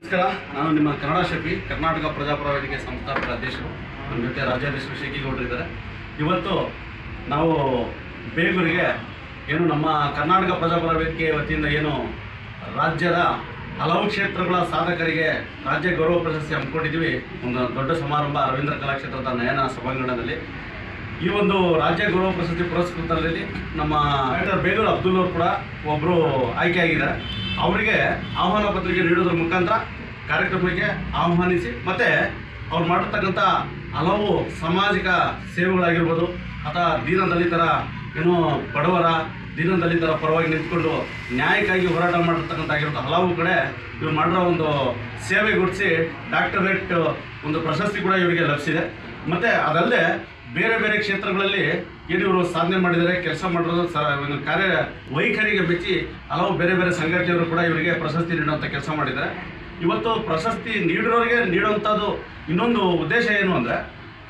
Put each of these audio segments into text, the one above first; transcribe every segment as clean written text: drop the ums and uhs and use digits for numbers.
ನಮಸ್ಕಾರ, ನಾನು ನಿಮ್ಮ ಕನ್ನಡ ಶಫಿ, ಕರ್ನಾಟಕ ಪ್ರಜಾಪರ ವೇದಿಕೆ ಸಂಸ್ಥಾಪಕ ಅಧ್ಯಕ್ಷರು. ನಮ್ಮ ಜೊತೆ ರಾಜ್ಯಾಧ್ಯಕ್ಷರು ಶೇಖಿಗೌಡರು ಇದ್ದಾರೆ. ಇವತ್ತು ನಾವು ಬೇಗೂರಿಗೆ ಏನು ನಮ್ಮ ಕರ್ನಾಟಕ ಪ್ರಜಾಪರ ವೇದಿಕೆ ವತಿಯಿಂದ ಏನು ರಾಜ್ಯದ ಹಲವು ಕ್ಷೇತ್ರಗಳ ಸಾಧಕರಿಗೆ ರಾಜ್ಯ ಗೌರವ ಪ್ರಶಸ್ತಿ ಹಮ್ಮಿಕೊಂಡಿದ್ದೀವಿ. ಒಂದು ದೊಡ್ಡ ಸಮಾರಂಭ ರವೀಂದ್ರ ಕಲಾಕ್ಷೇತ್ರದ ನಯನ ಸಭಾಂಗಣದಲ್ಲಿ ಈ ಒಂದು ರಾಜ್ಯ ಗೌರವ ಪ್ರಶಸ್ತಿ ಪುರಸ್ಕೃತರಲ್ಲಿ ನಮ್ಮ ಡಾಕ್ಟರ್ ಬೇಗೂರು ಅಬ್ದುಲ್ ಅವರು ಕೂಡ ಒಬ್ಬರು ಆಯ್ಕೆಯಾಗಿದ್ದಾರೆ. ಅವರಿಗೆ ಆಹ್ವಾನ ಪತ್ರಿಕೆ ನೀಡೋದ್ರ ಮುಖಾಂತರ ಕಾರ್ಯಕ್ರಮಕ್ಕೆ ಆಹ್ವಾನಿಸಿ ಮತ್ತು ಅವ್ರು ಮಾಡಿರ್ತಕ್ಕಂಥ ಹಲವು ಸಾಮಾಜಿಕ ಸೇವೆಗಳಾಗಿರ್ಬೋದು ಅಥವಾ ದೀನದಲಿತರ ಏನೋ ಬಡವರ ದೀನದಲಿತರ ಪರವಾಗಿ ನಿಂತ್ಕೊಂಡು ನ್ಯಾಯಕ್ಕಾಗಿ ಹೋರಾಟ ಮಾಡಿರ್ತಕ್ಕಂಥ ಆಗಿರೋದು ಹಲವು ಕಡೆ ಇವ್ರು ಮಾಡಿರೋ ಒಂದು ಸೇವೆ ಗುರುತಿಸಿ ಡಾಕ್ಟರೇಟ್ ಒಂದು ಪ್ರಶಸ್ತಿ ಕೂಡ ಇವರಿಗೆ ಲಭಿಸಿದೆ. ಮತ್ತು ಅದಲ್ಲದೆ ಬೇರೆ ಬೇರೆ ಕ್ಷೇತ್ರಗಳಲ್ಲಿ ಏನು ಇವರು ಸಾಧನೆ ಮಾಡಿದ್ದಾರೆ, ಕೆಲಸ ಮಾಡಿರೋದು ಒಂದು ಕಾರ್ಯ ವೈಖರಿಗೆ ಮೆಚ್ಚಿ ಹಲವು ಬೇರೆ ಬೇರೆ ಸಂಘಟನೆಯವರು ಕೂಡ ಇವರಿಗೆ ಪ್ರಶಸ್ತಿ ನೀಡುವಂಥ ಕೆಲಸ ಮಾಡಿದ್ದಾರೆ. ಇವತ್ತು ಪ್ರಶಸ್ತಿ ನೀಡೋರಿಗೆ ನೀಡುವಂಥದ್ದು ಇನ್ನೊಂದು ಉದ್ದೇಶ ಏನು ಅಂದರೆ,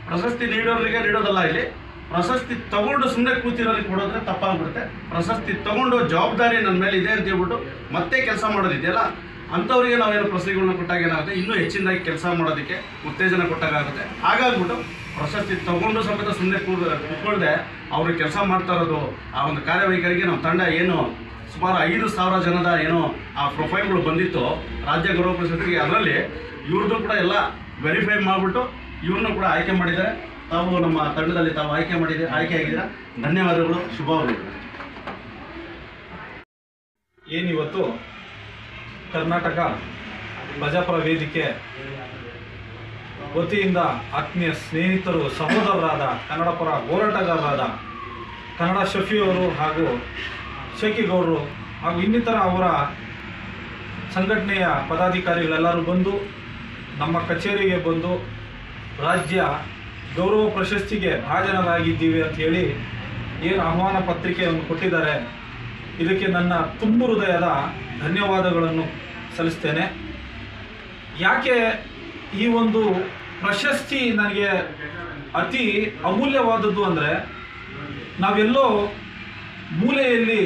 ಪ್ರಶಸ್ತಿ ನೀಡೋರಿಗೆ ನೀಡೋದಲ್ಲ, ಇಲ್ಲಿ ಪ್ರಶಸ್ತಿ ತಗೊಂಡು ಸುಮ್ಮನೆ ಕೂತಿರೋರಿಗೆ ಕೊಡೋದ್ರೆ ತಪ್ಪಾಗ್ಬಿಡುತ್ತೆ. ಪ್ರಶಸ್ತಿ ತಗೊಂಡು ಜವಾಬ್ದಾರಿ ನನ್ನ ಮೇಲೆ ಇದೆ ಅಂತ ಹೇಳ್ಬಿಟ್ಟು ಮತ್ತೆ ಕೆಲಸ ಮಾಡೋದಿದೆಯಲ್ಲ, ಅಂಥವ್ರಿಗೆ ನಾವೇನು ಪ್ರಶಸ್ತಿಗಳನ್ನ ಕೊಟ್ಟಾಗ ಏನಾಗುತ್ತೆ, ಇನ್ನೂ ಹೆಚ್ಚಿನದಾಗಿ ಕೆಲಸ ಮಾಡೋದಕ್ಕೆ ಉತ್ತೇಜನ ಕೊಟ್ಟಾಗುತ್ತೆ. ಹಾಗಾಗ್ಬಿಟ್ಟು ಪ್ರಶಸ್ತಿ ತಗೊಂಡು ಸಮೇತ ಸುಮ್ಮನೆ ಕೂತ್ಕೊಳ್ಳದೆ ಅವರು ಕೆಲಸ ಮಾಡ್ತಾ ಇರೋದು ಆ ಒಂದು ಕಾರ್ಯವೈಖರಿಗೆ ನಮ್ಮ ತಂಡ ಏನು ಸುಮಾರು 5,000 ಜನದ ಏನು ಆ ಪ್ರೊಫೈಲ್ಗಳು ಬಂದಿತ್ತು ರಾಜ್ಯ ಗೌರವ ಪ್ರಶಸ್ತಿಗೆ, ಅದರಲ್ಲಿ ಇವ್ರದ್ದು ಕೂಡ ಎಲ್ಲ ವೆರಿಫೈ ಮಾಡಿಬಿಟ್ಟು ಇವ್ರನ್ನೂ ಕೂಡ ಆಯ್ಕೆ ಮಾಡಿದ್ದಾರೆ. ತಾವು ನಮ್ಮ ತಂಡದಲ್ಲಿ ತಾವು ಆಯ್ಕೆಯಾಗಿದ್ದೀರಾ, ಧನ್ಯವಾದಗಳು, ಶುಭವಾಗಲಿ. ಏನಿವತ್ತು ಕರ್ನಾಟಕ ಪ್ರಜಾಪರ ವೇದಿಕೆ ವತಿಯಿಂದ ಆತ್ಮೀಯ ಸ್ನೇಹಿತರು, ಸಹೋದರರಾದ ಕನ್ನಡ ಪರ ಹೋರಾಟಗಾರರಾದ ಕನ್ನಡ ಶಫಿಯವರು ಹಾಗೂ ಶೇಖಿಗೌಡರು ಹಾಗೂ ಇನ್ನಿತರ ಅವರ ಸಂಘಟನೆಯ ಪದಾಧಿಕಾರಿಗಳೆಲ್ಲರೂ ಬಂದು ನಮ್ಮ ಕಚೇರಿಗೆ ಬಂದು ರಾಜ್ಯ ಗೌರವ ಪ್ರಶಸ್ತಿಗೆ ಭಾಜನರಾಗಿದ್ದೀವಿ ಅಂಥೇಳಿ ಏನು ಆಹ್ವಾನ ಪತ್ರಿಕೆಯನ್ನು ಕೊಟ್ಟಿದ್ದಾರೆ, ಇದಕ್ಕೆ ನನ್ನ ತುಂಬು ಹೃದಯದ ಧನ್ಯವಾದಗಳನ್ನು ಸಲ್ಲಿಸ್ತೇನೆ. ಯಾಕೆ ಈ ಒಂದು ಪ್ರಶಸ್ತಿ ನನಗೆ ಅತಿ ಅಮೂಲ್ಯವಾದದ್ದು ಅಂದರೆ, ನಾವೆಲ್ಲೋ ಮೂಲೆಯಲ್ಲಿ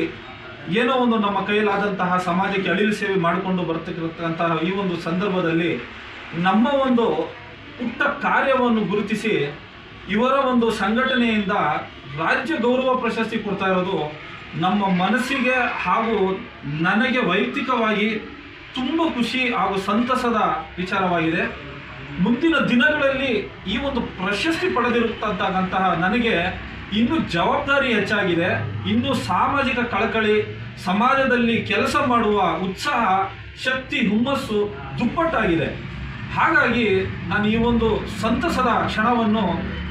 ಏನೋ ಒಂದು ನಮ್ಮ ಕೈಲಾದಂತಹ ಸಮಾಜಕ್ಕೆ ಅಳಿಲು ಸೇವೆ ಮಾಡಿಕೊಂಡು ಬರ್ತಕ್ಕಂತಹ ಈ ಒಂದು ಸಂದರ್ಭದಲ್ಲಿ ನಮ್ಮ ಒಂದು ಪುಟ್ಟ ಕಾರ್ಯವನ್ನು ಗುರುತಿಸಿ ಇವರ ಒಂದು ಸಂಘಟನೆಯಿಂದ ರಾಜ್ಯ ಗೌರವ ಪ್ರಶಸ್ತಿ ಕೊಡ್ತಾ ಇರೋದು ನಮ್ಮ ಮನಸ್ಸಿಗೆ ಹಾಗೂ ನನಗೆ ವೈಯಕ್ತಿಕವಾಗಿ ತುಂಬ ಖುಷಿ ಹಾಗೂ ಸಂತಸದ ವಿಚಾರವಾಗಿದೆ. ಮುಂದಿನ ದಿನಗಳಲ್ಲಿ ಈ ಒಂದು ಪ್ರಶಸ್ತಿ ಪಡೆದಿರುತ್ತಂತಹ ನನಗೆ ಇನ್ನೂ ಜವಾಬ್ದಾರಿ ಹೆಚ್ಚಾಗಿದೆ. ಇನ್ನೂ ಸಾಮಾಜಿಕ ಕಳಕಳಿ, ಸಮಾಜದಲ್ಲಿ ಕೆಲಸ ಮಾಡುವ ಉತ್ಸಾಹ, ಶಕ್ತಿ, ಹುಮ್ಮಸ್ಸು ದುಪ್ಪಟ್ಟಾಗಿದೆ. ಹಾಗಾಗಿ ನಾನು ಈ ಒಂದು ಸಂತಸದ ಕ್ಷಣವನ್ನು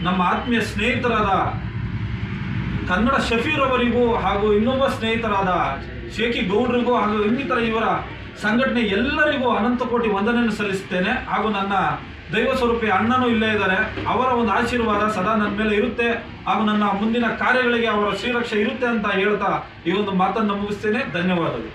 ನಮ್ಮ ಆತ್ಮೀಯ ಸ್ನೇಹಿತರಾದ ಕನ್ನಡ ಶಫೀರವರಿಗೂ ಹಾಗೂ ಇನ್ನೊಬ್ಬ ಸ್ನೇಹಿತರಾದ ಶೇಖಿಗೌಡರಿಗೂ ಹಾಗೂ ಇನ್ನಿತರ ಇವರ ಸಂಘಟನೆ ಎಲ್ಲರಿಗೂ ಅನಂತ ಕೋಟಿ ವಂದನೆಯನ್ನು ಸಲ್ಲಿಸುತ್ತೇನೆ. ಹಾಗೂ ನನ್ನ ದೈವ ಸ್ವರೂಪಿ ಅಣ್ಣನೂ ಇಲ್ಲೇ ಇದ್ದಾರೆ, ಅವರ ಒಂದು ಆಶೀರ್ವಾದ ಸದಾ ನನ್ನ ಮೇಲೆ ಇರುತ್ತೆ ಹಾಗೂ ನನ್ನ ಮುಂದಿನ ಕಾರ್ಯಗಳಿಗೆ ಅವರ ಶ್ರೀರಕ್ಷೆ ಇರುತ್ತೆ ಅಂತ ಹೇಳ್ತಾ ಈ ಒಂದು ಮಾತನ್ನು ಮುಗಿಸ್ತೇನೆ. ಧನ್ಯವಾದಗಳು.